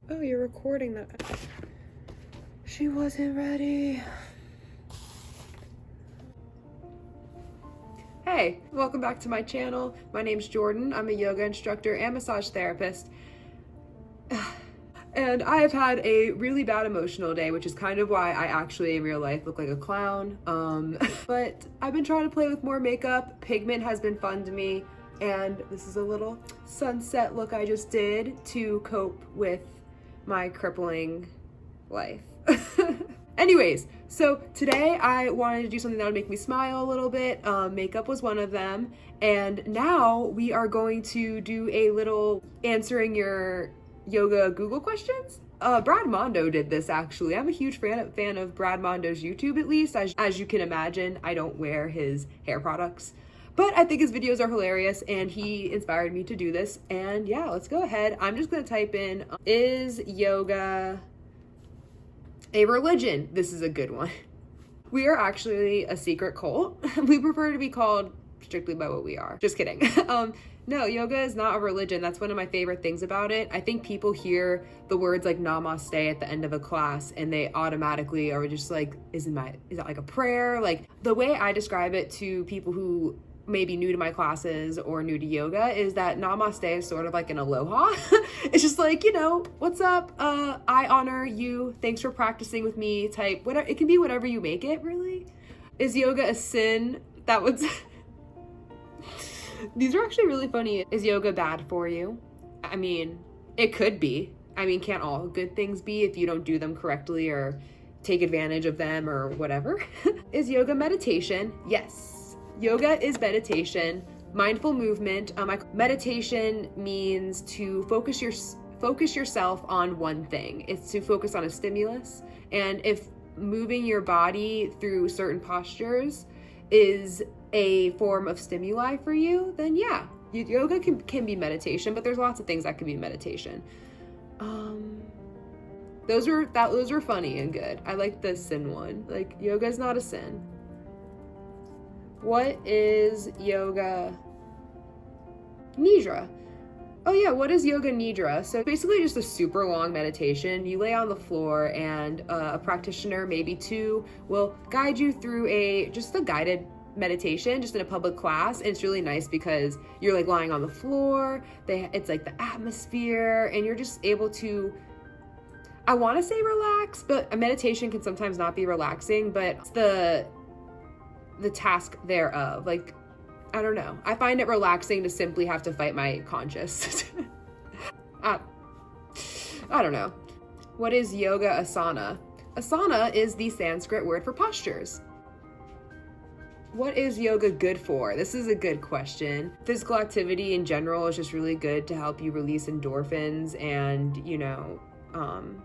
Oh, you're recording that. She wasn't ready. Hey, welcome back to my channel. My name's Jordan. I'm a yoga instructor and massage therapist. And I have had a really bad emotional day, which is kind of why I actually in real life look like a clown. But I've been trying to play with more makeup. Pigment has been fun to me. And this is a little sunset look I just did to cope with my crippling life. Anyways, so today I wanted to do something that would make me smile a little bit. Makeup was one of them. And now we are going to do a little answering your yoga Google questions. Brad Mondo did this actually. I'm a huge fan of Brad Mondo's YouTube, at least. As you can imagine, I don't wear his hair products. But I think his videos are hilarious and he inspired me to do this. And yeah, let's go ahead. I'm just gonna type in, is yoga a religion? This is a good one. We are actually a secret cult. We prefer to be called strictly by what we are. Just kidding. No, yoga is not a religion. That's one of my favorite things about it. I think people hear the words like namaste at the end of a class and they automatically are just like, is that like a prayer? Like the way I describe it to people who may be new to my classes or new to yoga is that namaste is sort of like an aloha. It's just like, you know, what's up? I honor you. Thanks for practicing with me type. Whatever. It can be whatever you make it, really. Is yoga a sin? That was... These are actually really funny. Is yoga bad for you? I mean, it could be. I mean, can't all good things be if you don't do them correctly or take advantage of them or whatever? Is yoga meditation? Yes. Yoga is meditation, mindful movement. Meditation means to focus yourself on one thing. It's to focus on a stimulus. And if moving your body through certain postures is a form of stimuli for you, then yeah, yoga can be meditation, but there's lots of things that can be meditation. Those were funny and good. I like the sin one. Like, yoga is not a sin. What is yoga nidra? Oh yeah, what is yoga nidra? So basically just a super long meditation. You lay on the floor and a practitioner, maybe two, will guide you through just a guided meditation just in a public class. And it's really nice because you're like lying on the floor. It's like the atmosphere and you're just able to, I want to say relax, but a meditation can sometimes not be relaxing, but it's the task thereof. Like, I don't know. I find it relaxing to simply have to fight my conscience. I don't know. What is yoga asana? Asana is the Sanskrit word for postures. What is yoga good for? This is a good question. Physical activity in general is just really good to help you release endorphins and, you know, I'm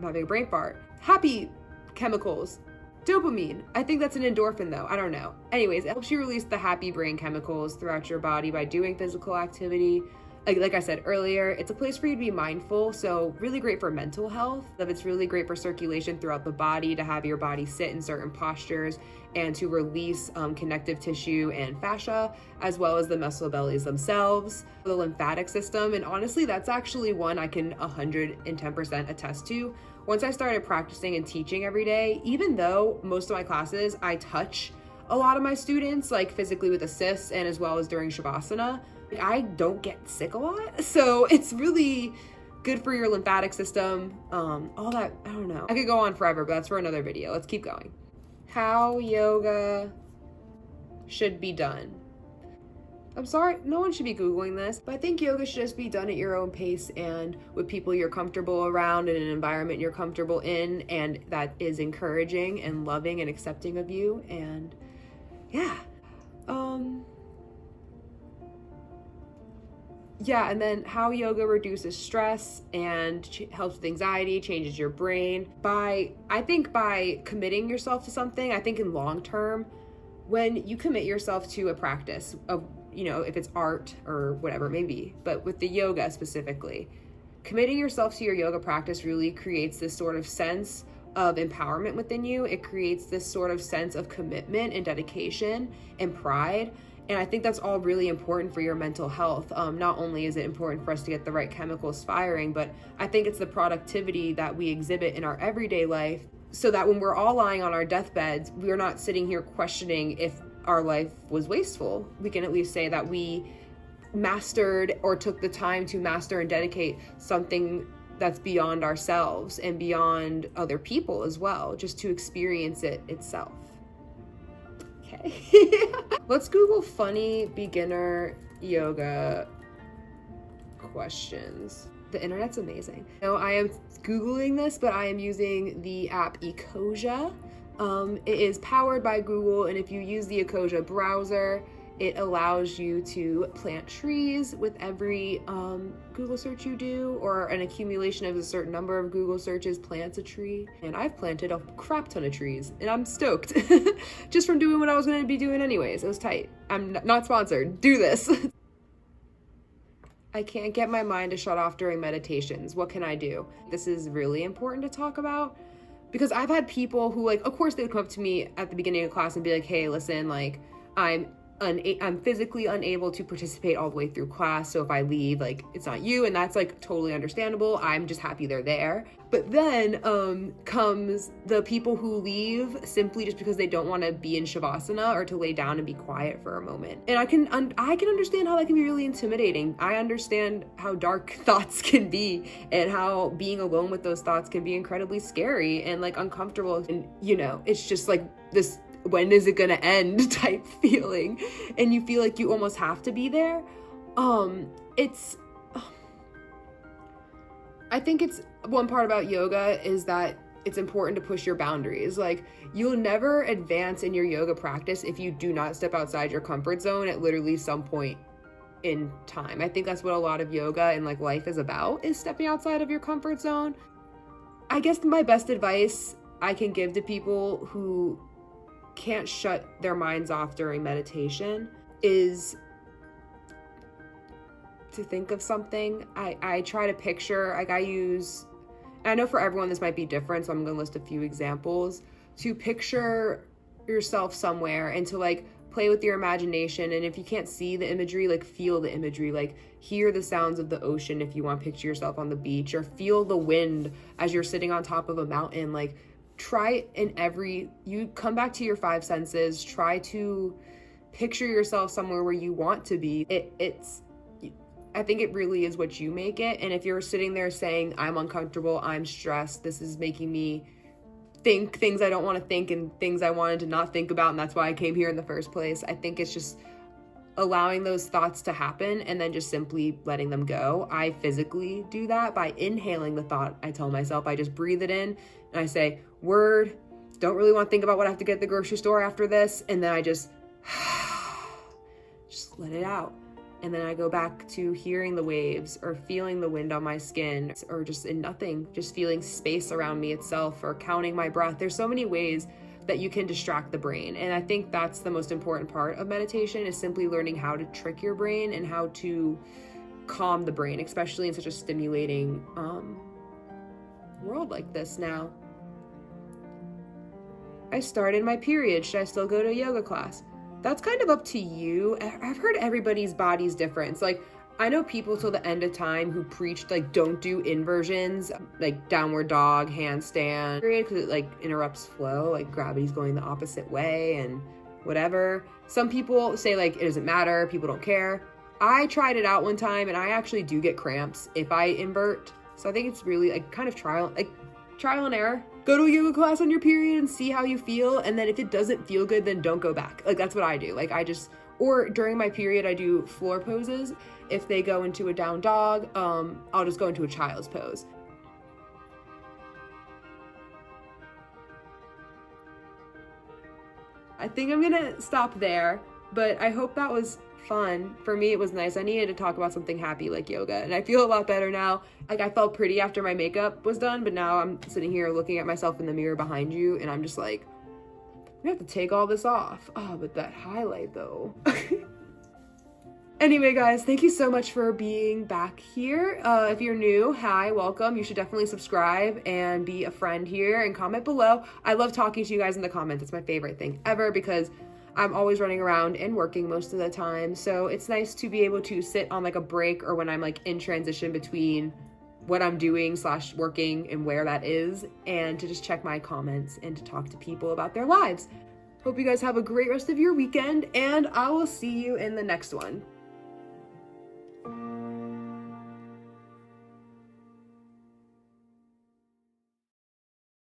having a brain fart. Happy chemicals. Dopamine. I think that's an endorphin though. I don't know. Anyways, it helps you release the happy brain chemicals throughout your body by doing physical activity. Like I said earlier, it's a place for you to be mindful, so really great for mental health. It's really great for circulation throughout the body, to have your body sit in certain postures and to release connective tissue and fascia, as well as the muscle bellies themselves, the lymphatic system. And honestly, that's actually one I can 110% attest to. Once I started practicing and teaching every day, even though most of my classes, I touch a lot of my students, like physically with assists and as well as during Shavasana, I don't get sick a lot. So it's really good for your lymphatic system. All that, I don't know. I could go on forever, but that's for another video. Let's keep going. How yoga should be done. I'm sorry, no one should be Googling this, but I think yoga should just be done at your own pace and with people you're comfortable around in an environment you're comfortable in and that is encouraging and loving and accepting of you. And yeah. Yeah, and then how yoga reduces stress and helps with anxiety, changes your brain. I think by committing yourself to something, I think in long term, when you commit yourself to a practice of, you know, if it's art or whatever it may be, but with the yoga specifically, committing yourself to your yoga practice really creates this sort of sense of empowerment within you. It creates this sort of sense of commitment and dedication and pride. And I think that's all really important for your mental health. Not only is it important for us to get the right chemicals firing, but I think it's the productivity that we exhibit in our everyday life, so that when we're all lying on our deathbeds, we're not sitting here questioning if our life was wasteful. We can at least say that we mastered or took the time to master and dedicate something that's beyond ourselves and beyond other people as well, just to experience it itself. Okay. Let's Google funny beginner yoga questions. The internet's amazing. No, I am Googling this, but I am using the app Ecosia. It is powered by Google, and if you use the Ecosia browser, it allows you to plant trees with every Google search you do, or an accumulation of a certain number of Google searches plants a tree. And I've planted a crap ton of trees, and I'm stoked. Just from doing what I was going to be doing anyways. It was tight. I'm not sponsored. Do this. I can't get my mind to shut off during meditations. What can I do? This is really important to talk about, because I've had people who, like, of course they would come up to me at the beginning of class and be like, hey, listen, like, I'm physically unable to participate all the way through class, so if I leave, like, it's not you, and that's, like, totally understandable. I'm just happy they're there. But then comes the people who leave simply just because they don't want to be in shavasana or to lay down and be quiet for a moment. And I can understand how that can be really intimidating. I understand how dark thoughts can be, and how being alone with those thoughts can be incredibly scary and, like, uncomfortable. And, you know, it's just like this when is it gonna end type feeling, and you feel like you almost have to be there. I think it's one part about yoga is that it's important to push your boundaries. Like, you'll never advance in your yoga practice if you do not step outside your comfort zone at literally some point in time. I think that's what a lot of yoga and, like, life is about, is stepping outside of your comfort zone. I guess my best advice I can give to people who can't shut their minds off during meditation is to think of something. I try to picture, like, I know for everyone this might be different, so I'm going to list a few examples. To picture yourself somewhere and to, like, play with your imagination, and if you can't see the imagery, like, feel the imagery, like, hear the sounds of the ocean if you want to picture yourself on the beach, or feel the wind as you're sitting on top of a mountain. Like, try you come back to your five senses, try to picture yourself somewhere where you want to be. I think it really is what you make it. And if you're sitting there saying, I'm uncomfortable, I'm stressed, this is making me think things I don't want to think and things I wanted to not think about, and that's why I came here in the first place, I think it's just allowing those thoughts to happen and then just simply letting them go. I physically do that by inhaling the thought. I tell myself, I just breathe it in and I say, word, don't really want to think about what I have to get at the grocery store after this. And then I just let it out. And then I go back to hearing the waves or feeling the wind on my skin, or just in nothing, just feeling space around me itself, or counting my breath. There's so many ways that you can distract the brain. And I think that's the most important part of meditation, is simply learning how to trick your brain and how to calm the brain, especially in such a stimulating world like this now. I started my period. Should I still go to a yoga class? That's kind of up to you. I've heard everybody's body's different. Like, I know people till the end of time who preached, like, don't do inversions, like downward dog, handstand, because it, like, interrupts flow, like gravity's going the opposite way and whatever. Some people say, like, it doesn't matter, people don't care. I tried it out one time and I actually do get cramps if I invert. So I think it's really, like, kind of trial and error. Go to a yoga class on your period and see how you feel, and then if it doesn't feel good, then don't go back. Like, that's what I do. Like, or during my period, I do floor poses. If they go into a down dog, I'll just go into a child's pose. I think I'm gonna stop there, but I hope that was fun. For me, it was nice. I needed to talk about something happy like yoga, and I feel a lot better now. Like, I felt pretty after my makeup was done, but now I'm sitting here looking at myself in the mirror behind you, and I'm just like, I have to take all this off. Oh, but that highlight though. Anyway, guys, thank you so much for being back here. If you're new, hi, welcome. You should definitely subscribe and be a friend here and comment below. I love talking to you guys in the comments. It's my favorite thing ever, because I'm always running around and working most of the time. So it's nice to be able to sit on like a break or when I'm like in transition between what I'm doing / working and where that is, and to just check my comments and to talk to people about their lives. Hope you guys have a great rest of your weekend, and I will see you in the next one.